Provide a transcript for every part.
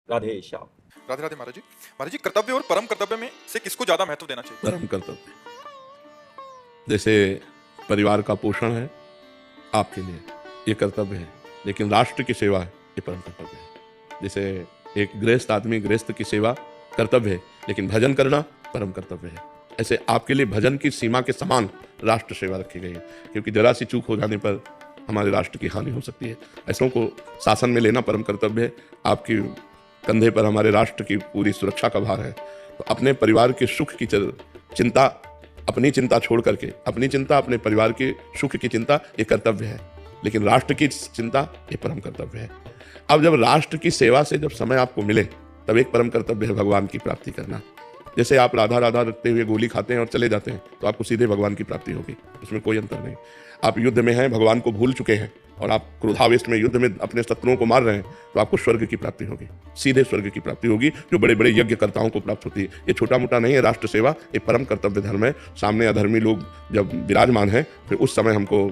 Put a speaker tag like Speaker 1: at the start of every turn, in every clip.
Speaker 1: राधे श्याम।
Speaker 2: राधे राधे महाराज जी। महाराज जी, कर्तव्य और परम कर्तव्य में से किसको ज्यादा महत्व देना चाहिए?
Speaker 3: परम कर्तव्य। जैसे परिवार का पोषण है आपके लिए, ये कर्तव्य है, लेकिन राष्ट्र की सेवा है, ये परम कर्तव्य है। जैसे एक गृहस्थ आदमी, गृहस्थ की सेवा कर्तव्य है, लेकिन भजन करना परम कर्तव्य है। ऐसे आपके लिए भजन की सीमा के समान राष्ट्र सेवा रखी गई है, क्योंकि जरा सी चूक हो जाने पर हमारे राष्ट्र की हानि हो सकती है। ऐसों को शासन में लेना परम कर्तव्य है। आपकी कंधे पर हमारे राष्ट्र की पूरी सुरक्षा का भार है, तो अपने परिवार के सुख की चिंता, अपनी चिंता छोड़ करके, अपनी चिंता, अपने परिवार के सुख की चिंता, ये कर्तव्य है, लेकिन राष्ट्र की चिंता ये परम कर्तव्य है। अब जब राष्ट्र की सेवा से जब समय आपको मिले, तब एक परम कर्तव्य है भगवान की प्राप्ति करना। जैसे आप राधा राधा रखते हुए गोली खाते हैं और चले जाते हैं, तो आपको सीधे भगवान की प्राप्ति होगी, उसमें कोई अंतर नहीं। आप युद्ध में हैं, भगवान को भूल चुके हैं और आप क्रोधावेश में युद्ध में अपने शत्रुओं को मार रहे हैं, तो आपको स्वर्ग की प्राप्ति होगी, सीधे स्वर्ग की प्राप्ति होगी, जो बड़े बड़े यज्ञकर्ताओं को प्राप्त होती है। ये छोटा मोटा नहीं है, राष्ट्र सेवा ये परम कर्तव्य धर्म है। सामने अधर्मी लोग जब विराजमान है, फिर उस समय हमको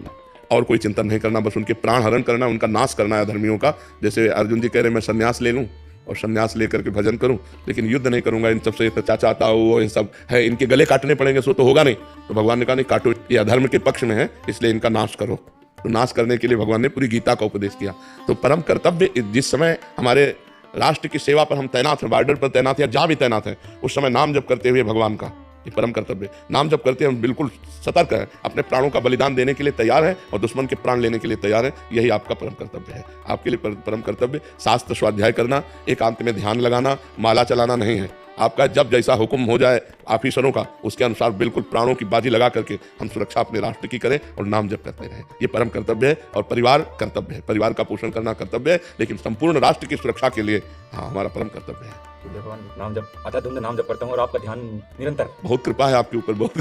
Speaker 3: और कोई चिंतन नहीं करना, बस उनके प्राण हरण करना, उनका नाश करना है अधर्मियों का। जैसे अर्जुन जी कह रहे हैं, मैं संन्यास ले लूँ और संन्यास लेकर के भजन करूं, लेकिन युद्ध नहीं करूंगा इन सबसे, चाचा ताऊ ये सब है, इनके गले काटने पड़ेंगे, सो तो होगा नहीं। तो भगवान ने कहा नहीं काटो, ये अधर्म के पक्ष में है, इसलिए इनका नाश करो। तो नाश करने के लिए भगवान ने पूरी गीता का उपदेश किया। तो परम कर्तव्य, जिस समय हमारे राष्ट्र की सेवा पर हम तैनात हैं, बॉर्डर पर तैनात हैं, जहाँ भी तैनात हैं, उस समय नाम जप करते हुए भगवान का, ये परम कर्तव्य। नाम जप करते हैं, हम बिल्कुल सतर्क हैं, अपने प्राणों का बलिदान देने के लिए तैयार हैं और दुश्मन के प्राण लेने के लिए तैयार हैं। यही आपका परम कर्तव्य है। आपके लिए परम कर्तव्य शास्त्र स्वाध्याय करना, एकांत में ध्यान लगाना, माला चलाना नहीं है। आपका जब जैसा हुक्म हो जाए ऑफिसरों का, उसके अनुसार बिल्कुल प्राणों की बाजी लगा करके हम सुरक्षा अपने राष्ट्र की करें और नाम जप करते रहें। ये परम कर्तव्य है। और परिवार कर्तव्य है, परिवार का पोषण करना कर्तव्य है, लेकिन संपूर्ण राष्ट्र की सुरक्षा के लिए हाँ हमारा परम कर्तव्य है।
Speaker 1: भगवान नाम जप आता है, नाम जप करता हूँ और आपका ध्यान निरंतर।
Speaker 3: बहुत कृपा है आपके ऊपर, बहुत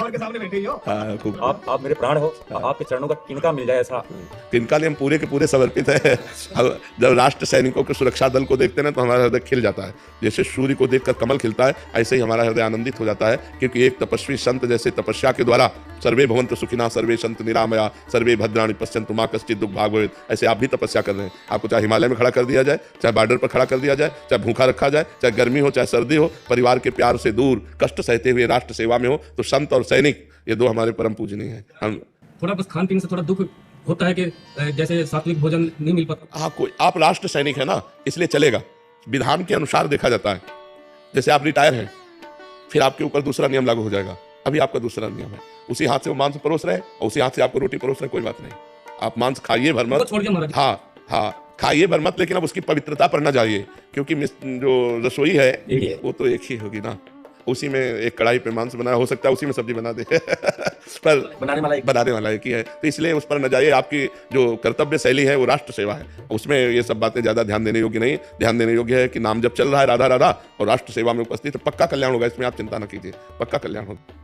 Speaker 4: के सामने बैठे ही हो।
Speaker 3: हाँ, खूब।
Speaker 1: आप मेरे प्राण हो, आपके चरणों का किनका मिल जाए ऐसा।
Speaker 3: किनका लिए हम पूरे के पूरे समर्पित है। अब जब राष्ट्र सैनिकों के सुरक्षा दल को देखते हैं तो हमारा हृदय खिल जाता है। जैसे सूर्य को देखकर कमल खिलता है, ऐसे ही हमारा हृदय आनंदित हो जाता है, क्योंकि एक तपस्वी संत जैसे तपस्या के द्वारा सर्वे भवन्तु सुखिनः सर्वे सन्तु निरामया सर्वे भद्राणि पश्यन्तु मा कश्चित् दुःख भाग् भवेत्, ऐसे आप भी तपस्या कर रहे हैं। आपको चाहे हिमालय में खड़ा कर दिया जाए, चाहे बॉर्डर पर खड़ा कर दिया जाए, चाहे भूखा रखा जाए, चाहे गर्मी हो चाहे सर्दी हो, परिवार के प्यार से दूर कष्ट सहते हुए राष्ट्र सेवा में हो, तो संत और सैनिक ये दो हमारे परम पूजनीय हैं। हम
Speaker 4: थोड़ा बस खान पीन से थोड़ा दुख होता है कि जैसे सात्विक भोजन नहीं मिल पाता।
Speaker 3: हाँ, कोई आप राष्ट्र सैनिक है ना, इसलिए चलेगा। विधान के अनुसार देखा जाता है। जैसे आप रिटायर हैं, फिर आपके ऊपर दूसरा नियम लागू हो जाएगा। अभी आपका दूसरा नियम है, उसी हाथ से वो मांस परोस रहे और उसी हाथ से आपको रोटी परोस रहे, कोई बात नहीं। आप मांस खाइए भर मत,
Speaker 4: छोड़ दिया महाराज।
Speaker 3: हाँ खाइए भर मत, लेकिन अब उसकी पवित्रता पर न जाइए, क्योंकि जो रसोई है वो तो एक ही होगी ना। उसी में एक कढ़ाई पे मांस बनाया, हो सकता है उसी में सब्जी बना दे पर बनाने वाला एक ही है, तो इसलिए उस पर न जाइए। आपकी जो कर्तव्य शैली है वो राष्ट्र सेवा है, उसमें ये सब बातें ज्यादा ध्यान देने योग्य नहीं। ध्यान देने योग्य है कि नाम जब चल रहा है राधा राधा और राष्ट्र सेवा में उपस्थित, तो पक्का कल्याण होगा, इसमें आप चिंता न कीजिए, पक्का कल्याण होगा।